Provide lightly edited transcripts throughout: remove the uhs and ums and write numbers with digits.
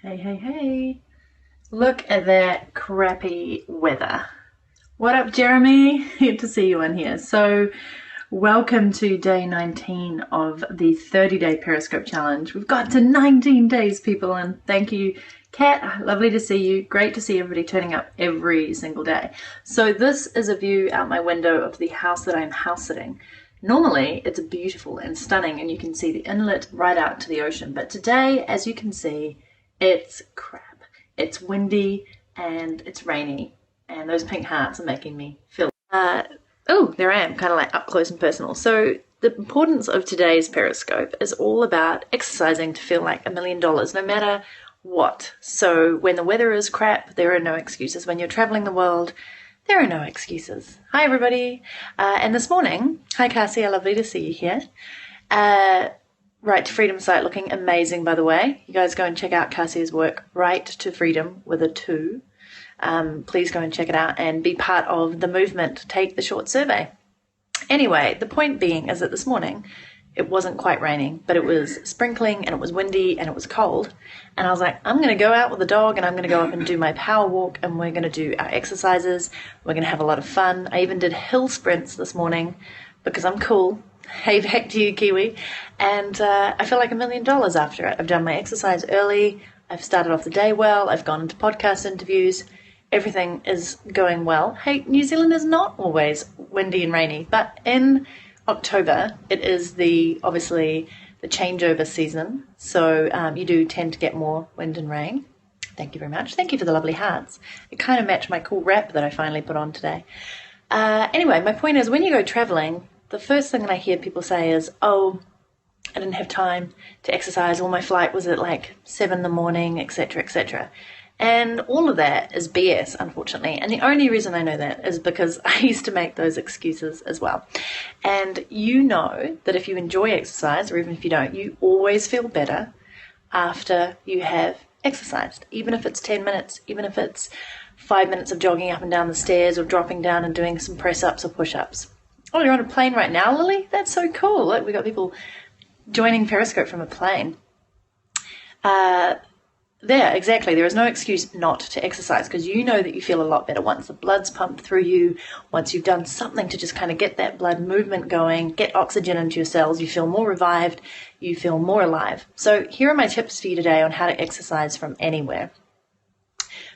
Hey, hey, hey. Look at that crappy weather. What up, Jeremy? Good to see you in here. So, welcome to day 19 of the 30-day Periscope challenge. We've got to 19 days, people, and thank you, Kat. Lovely to see you. Great to see everybody turning up every single day. So, this is a view out my window of the house that I'm house sitting. Normally, it's beautiful and stunning, and you can see the inlet right out to the ocean. But today, as you can see, it's crap. It's windy and it's rainy, and those pink hearts are making me feel. Oh, there I am, kind of like up close and personal. So the importance of today's Periscope is all about exercising to feel like $1 million, no matter what. So when the weather is crap, there are no excuses. When you're traveling the world, there are no excuses. Hi, everybody. And this morning, hi, Cassie. Lovely to see you here. Right to Freedom site looking amazing, by the way. You guys go and check out Cassie's work, Right to Freedom with a 2. Please go and check it out and be part of the movement. Take the short survey. Anyway, the point being is that this morning it wasn't quite raining, but it was sprinkling and it was windy and it was cold. And I was like, I'm going to go out with the dog and I'm going to go up and do my power walk and we're going to do our exercises. We're going to have a lot of fun. I even did hill sprints this morning because I'm cool. Hey, back to you, Kiwi. And I feel like $1 million after it. I've done my exercise early. I've started off the day well. I've gone into podcast interviews. Everything is going well. Hey, New Zealand is not always windy and rainy, but in October, it is obviously the changeover season. So you do tend to get more wind and rain. Thank you very much. Thank you for the lovely hearts. It kind of matched my cool wrap that I finally put on today. Anyway, my point is when you go traveling, the first thing that I hear people say is, oh, I didn't have time to exercise, or my flight was at like 7 in the morning, etc., etc. And all of that is BS, unfortunately. And the only reason I know that is because I used to make those excuses as well. And you know that if you enjoy exercise, or even if you don't, you always feel better after you have exercised. Even if it's 10 minutes, even if it's 5 minutes of jogging up and down the stairs or dropping down and doing some press-ups or push-ups. Oh, you're on a plane right now, Lily? That's so cool. Look, we got people joining Periscope from a plane. There, exactly. There is no excuse not to exercise because you know that you feel a lot better once the blood's pumped through you, once you've done something to just kind of get that blood movement going, get oxygen into your cells, you feel more revived, you feel more alive. So here are my tips for you today on how to exercise from anywhere.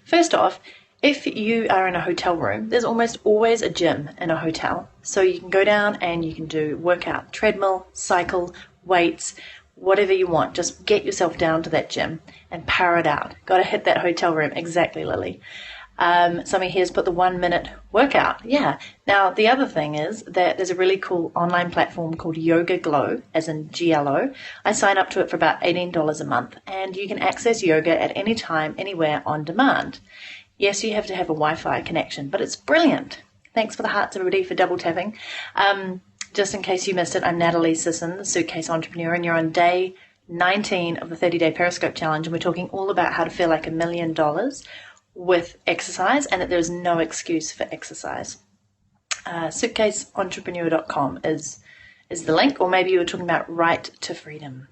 First off, if you are in a hotel room, there's almost always a gym in a hotel. So you can go down and you can do workout, treadmill, cycle, weights, whatever you want. Just get yourself down to that gym and power it out. Got to hit that hotel room. Exactly, Lily. Somebody here's put the 1 minute workout. Yeah. Now, the other thing is that there's a really cool online platform called Yoga Glow, as in GLO. I sign up to it for about $18 a month, and you can access yoga at any time, anywhere, on demand. Yes, you have to have a Wi-Fi connection, but it's brilliant. Thanks for the hearts, everybody, for double tapping. Just in case you missed it, I'm Natalie Sisson, the Suitcase Entrepreneur, and you're on day 19 of the 30-day Periscope Challenge, and we're talking all about how to feel like $1 million with exercise, and that there's no excuse for exercise. Suitcaseentrepreneur.com is the link, or maybe you were talking about Right to Freedom.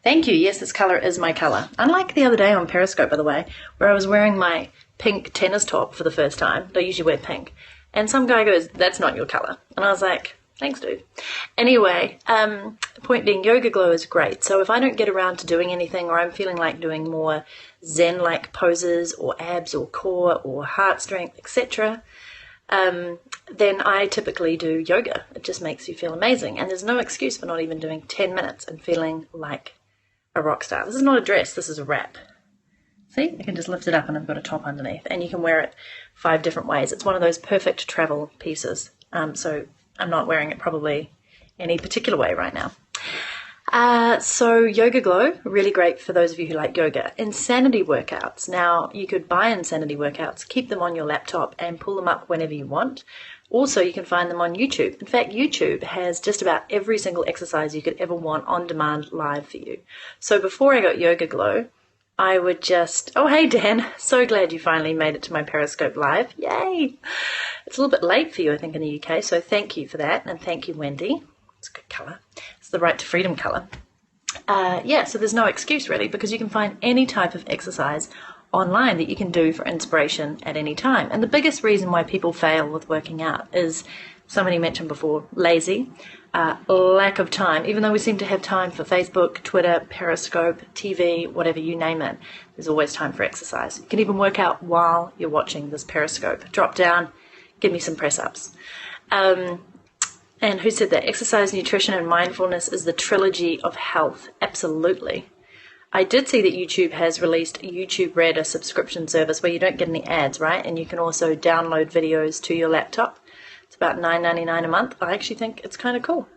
Thank you. Yes, this color is my color. Unlike the other day on Periscope, by the way, where I was wearing my pink tennis top for the first time. I usually wear pink. And some guy goes, that's not your color. And I was like, thanks, dude. Anyway, the point being, Yoga Glow is great. So if I don't get around to doing anything, or I'm feeling like doing more Zen-like poses or abs or core or heart strength, etc., then I typically do yoga. It just makes you feel amazing. And there's no excuse for not even doing 10 minutes and feeling like a rock star. This is not a dress. This is a wrap. See, I can just lift it up and I've got a top underneath, and you can wear it 5 different ways. It's one of those perfect travel pieces. So I'm not wearing it probably any particular way right now. So Yoga Glow, really great for those of you who like yoga. Insanity workouts. Now, you could buy Insanity workouts, keep them on your laptop and pull them up whenever you want. Also, you can find them on YouTube. In fact, YouTube has just about every single exercise you could ever want on demand live for you. So before I got Yoga Glow, I would just, oh, hey, Dan, so glad you finally made it to my Periscope Live. Yay! It's a little bit late for you, I think, in the UK, so thank you for that, and thank you, Wendy. It's a good colour. It's the Right to Freedom colour. Yeah, so there's no excuse really, because you can find any type of exercise online that you can do for inspiration at any time. And the biggest reason why people fail with working out is, somebody mentioned before, lazy, lack of time. Even though we seem to have time for Facebook, Twitter, Periscope, TV, whatever, you name it, there's always time for exercise. You can even work out while you're watching this Periscope. Drop down, give me some press-ups. And who said that? Exercise, nutrition, and mindfulness is the trilogy of health. Absolutely. I did see that YouTube has released a YouTube Red, a subscription service where you don't get any ads, right? And you can also download videos to your laptop. It's about $9.99 a month. I actually think it's kind of cool.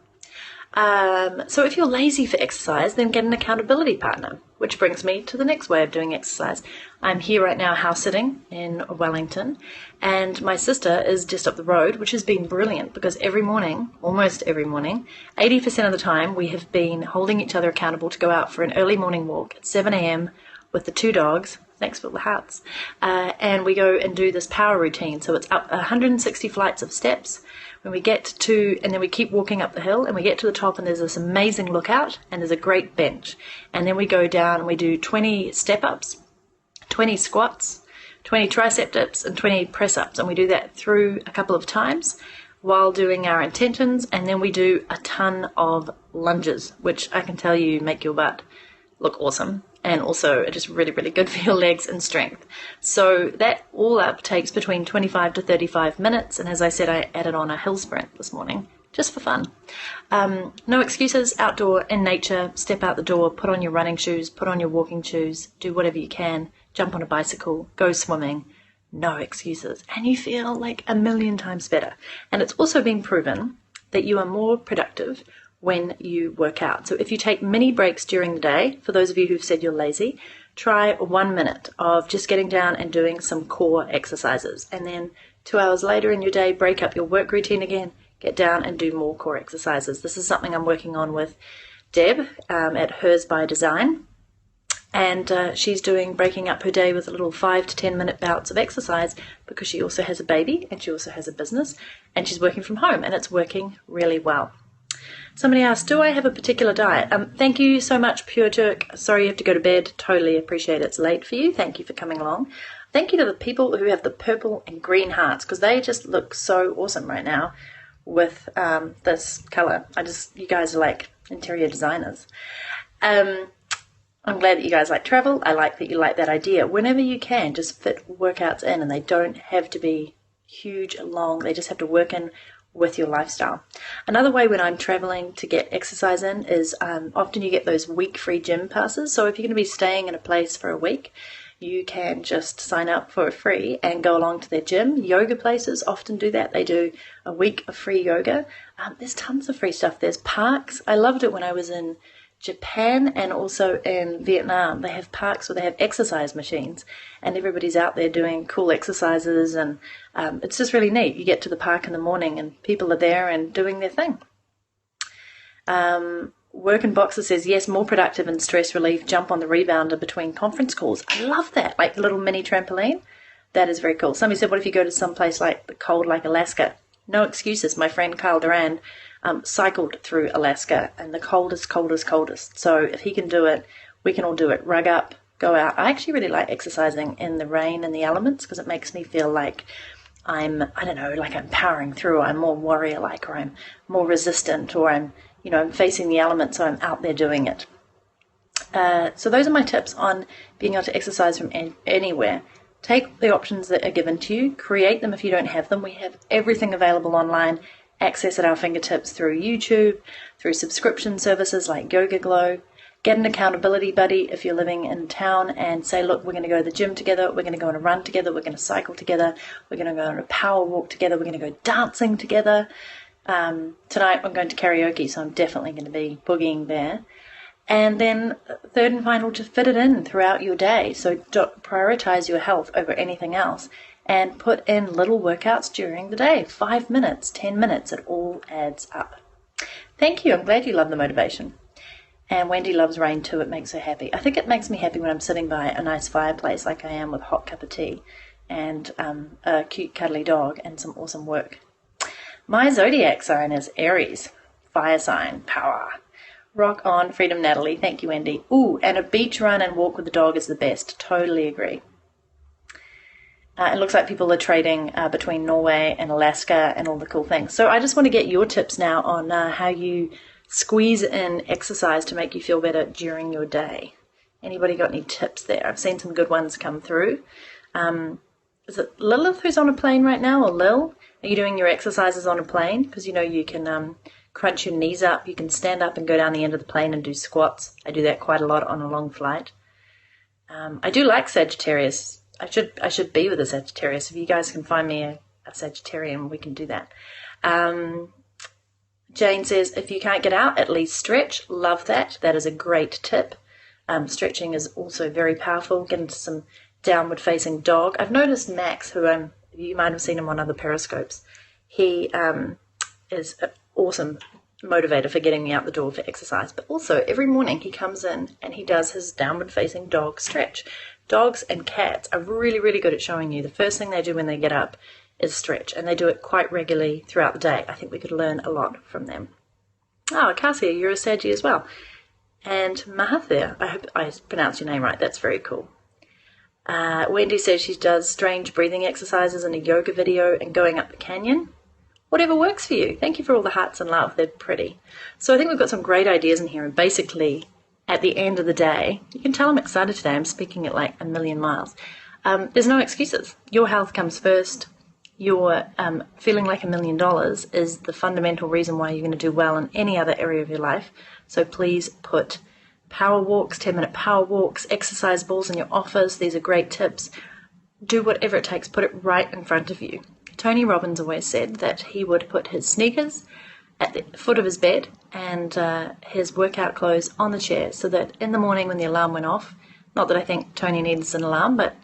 So if you're lazy for exercise, then get an accountability partner, which brings me to the next way of doing exercise. I'm here right now house sitting in Wellington, and my sister is just up the road, which has been brilliant because every morning, almost every morning, 80% of the time, we have been holding each other accountable to go out for an early morning walk at 7 a.m. with the 2 dogs. Thanks for the hearts. And we go and do this power routine. So it's up 160 flights of steps. When we get to, and then we keep walking up the hill, and we get to the top, and there's this amazing lookout, and there's a great bench. And then we go down and we do 20 step-ups, 20 squats, 20 tricep dips, and 20 press-ups. And we do that through a couple of times while doing our intentions. And then we do a ton of lunges, which I can tell you make your butt look awesome. And also it is really, really good for your legs and strength. So that all up takes between 25 to 35 minutes. And as I said, I added on a hill sprint this morning, just for fun. No excuses, outdoor, in nature, step out the door, put on your running shoes, put on your walking shoes, do whatever you can, jump on a bicycle, go swimming. No excuses. And you feel like a million times better. And it's also been proven that you are more productive when you work out. So if you take mini breaks during the day, for those of you who've said you're lazy, try 1 minute of just getting down and doing some core exercises. And then 2 hours later in your day, break up your work routine again, get down and do more core exercises. This is something I'm working on with Deb at Hers by Design. And she's breaking up her day with a little 5 to 10 minute bouts of exercise because she also has a baby and she also has a business and she's working from home, and it's working really well. Somebody asked, do I have a particular diet? Thank you so much, Pure Turk. Sorry you have to go to bed. Totally appreciate it's late for you. Thank you for coming along. Thank you to the people who have the purple and green hearts, because they just look so awesome right now with this color. You guys are like interior designers. I'm glad that you guys like travel. I like that you like that idea. Whenever you can, just fit workouts in, and they don't have to be huge, long. They just have to work in with your lifestyle. Another way when I'm traveling to get exercise in is often you get those week-free gym passes. So if you're going to be staying in a place for a week, you can just sign up for free and go along to their gym. Yoga places often do that. They do a week of free yoga. There's tons of free stuff. There's parks. I loved it when I was in Japan and also in Vietnam. They have parks where they have exercise machines and everybody's out there doing cool exercises, and it's just really neat. You get to the park in the morning and people are there and doing their thing. Work in Boxer says, yes, more productive and stress relief, jump on the rebounder between conference calls. I love that, like a little mini trampoline. That is very cool. Somebody said, what if you go to some place like the cold like Alaska? No excuses. My friend Carl Duran cycled through Alaska, and the coldest. So if he can do it, we can all do it. Rug up, go out. I actually really like exercising in the rain and the elements because it makes me feel like I'm powering through. I'm more warrior-like, or I'm more resistant, or I'm facing the elements, so I'm out there doing it. So those are my tips on being able to exercise from anywhere. Take the options that are given to you, create them if you don't have them. We have everything available online. Access at our fingertips through YouTube, through subscription services like Yoga Glow. Get an accountability buddy if you're living in town and say, look, we're going to go to the gym together, we're going to go on a run together, we're going to cycle together, we're going to go on a power walk together, we're going to go dancing together. Tonight I'm going to karaoke, so I'm definitely going to be boogieing there. And then third and final, to fit it in throughout your day. So prioritize your health over anything else. And put in little workouts during the day, 5 minutes, 10 minutes, it all adds up. Thank you, I'm glad you love the motivation. And Wendy loves rain too, it makes her happy. I think it makes me happy when I'm sitting by a nice fireplace like I am with a hot cup of tea and a cute cuddly dog and some awesome work. My zodiac sign is Aries, fire sign, power. Rock on, Freedom Natalie. Thank you, Wendy. Ooh, and a beach run and walk with the dog is the best. Totally agree. It looks like people are trading between Norway and Alaska and all the cool things. So I just want to get your tips now on how you squeeze in exercise to make you feel better during your day. Anybody got any tips there? I've seen some good ones come through. Is it Lilith who's on a plane right now, or Lil? Are you doing your exercises on a plane? Because you know you can crunch your knees up, you can stand up and go down the end of the plane and do squats. I do that quite a lot on a long flight. I do like Sagittarius. I should be with a Sagittarius. If you guys can find me a Sagittarian, we can do that. Jane says, if you can't get out, at least stretch. Love that. That is a great tip. Stretching is also very powerful. Get into some downward facing dog. I've noticed Max, who you might have seen him on other Periscopes. He is an awesome motivator for getting me out the door for exercise. But also every morning he comes in and he does his downward facing dog stretch. Dogs and cats are really, really good at showing you the first thing they do when they get up is stretch, and they do it quite regularly throughout the day. I think we could learn a lot from them. Oh, Cassia, you're a Saggy as well. And Mahathir, I hope I pronounced your name right. That's very cool. Wendy says she does strange breathing exercises in a yoga video and going up the canyon. Whatever works for you. Thank you for all the hearts and love. They're pretty. So I think we've got some great ideas in here, and basically at the end of the day, you can tell I'm excited today. I'm speaking at like a million miles. There's no excuses. Your health comes first. Your feeling like $1 million is the fundamental reason why you're going to do well in any other area of your life. So please put power walks, 10-minute power walks, exercise balls in your office. These are great tips. Do whatever it takes. Put it right in front of you. Tony Robbins always said that he would put his sneakers at the foot of his bed and his workout clothes on the chair, so that in the morning when the alarm went off, not that I think Tony needs an alarm, but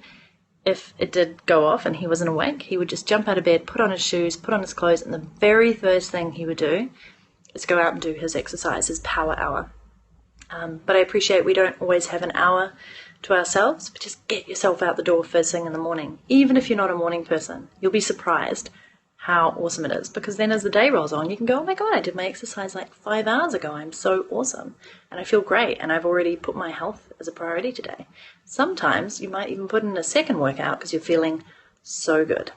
if it did go off and he wasn't awake, he would just jump out of bed, put on his shoes, put on his clothes, and the very first thing he would do is go out and do his exercise, his power hour. But I appreciate we don't always have an hour to ourselves, but just get yourself out the door first thing in the morning. Even if you're not a morning person, you'll be surprised how awesome it is, because then as the day rolls on, you can go, oh my God, I did my exercise like 5 hours ago. I'm so awesome. And I feel great. And I've already put my health as a priority today. Sometimes you might even put in a second workout because you're feeling so good.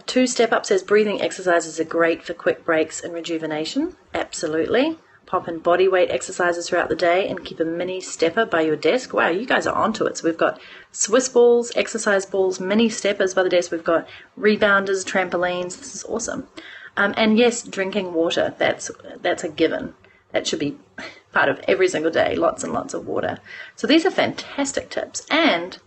Two Step Up says breathing exercises are great for quick breaks and rejuvenation. Absolutely. Pop in body weight exercises throughout the day and keep a mini stepper by your desk. Wow, you guys are onto it. So we've got Swiss balls, exercise balls, mini steppers by the desk. We've got rebounders, trampolines. This is awesome. And yes, drinking water. That's a given. That should be part of every single day. Lots and lots of water. So these are fantastic tips. And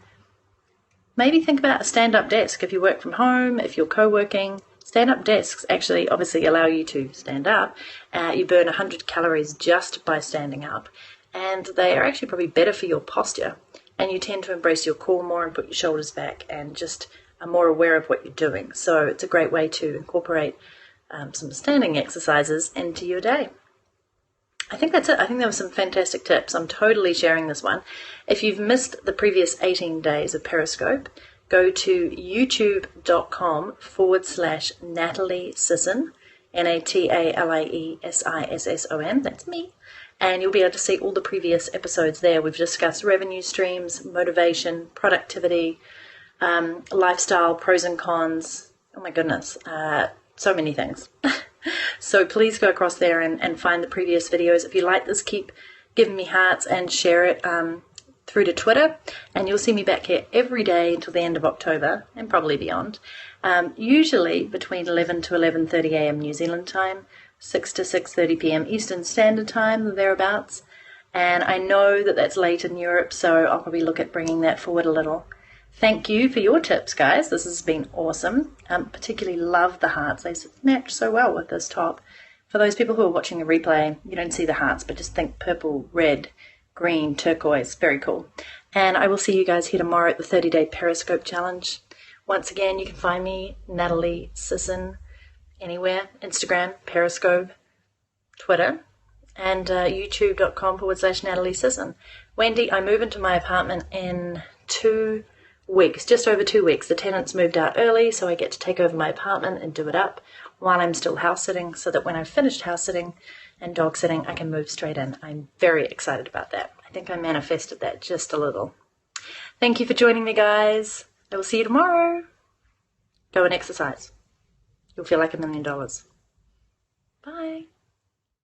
maybe think about a stand-up desk if you work from home, if you're co-working. Stand-up desks actually obviously allow you to stand up. You burn 100 calories just by standing up, and they are actually probably better for your posture, and you tend to embrace your core more and put your shoulders back and just are more aware of what you're doing. So it's a great way to incorporate some standing exercises into your day. I think that's it. I think there were some fantastic tips. I'm totally sharing this one. If you've missed the previous 18 days of Periscope, go to youtube.com/Natalie Sisson, NATALIESISSON, that's me, and you'll be able to see all the previous episodes there. We've discussed revenue streams, motivation, productivity, lifestyle, pros and cons, oh my goodness, so many things. So please go across there and find the previous videos. If you like this, keep giving me hearts and share it through to Twitter, and you'll see me back here every day until the end of October and probably beyond, usually between 11 to 11:30 a.m. New Zealand time, 6 to 6:30 p.m. Eastern Standard Time, thereabouts. And I know that that's late in Europe, so I'll probably look at bringing that forward a little. Thank you for your tips, guys. This has been awesome. Particularly love the hearts. They match so well with this top. For those people who are watching the replay, you don't see the hearts, but just think purple, red, green, turquoise. Very cool. And I will see you guys here tomorrow at the 30-day Periscope Challenge. Once again, you can find me, Natalie Sisson, anywhere. Instagram, Periscope, Twitter, and youtube.com/Natalie Sisson. Wendy, I move into my apartment in 2 weeks, just over 2 weeks. The tenants moved out early, so I get to take over my apartment and do it up. while I'm still house sitting, so that when I've finished house sitting and dog sitting, I can move straight in. I'm very excited about that. I think I manifested that just a little. Thank you for joining me, guys. I will see you tomorrow. Go and exercise. You'll feel like $1 million. Bye.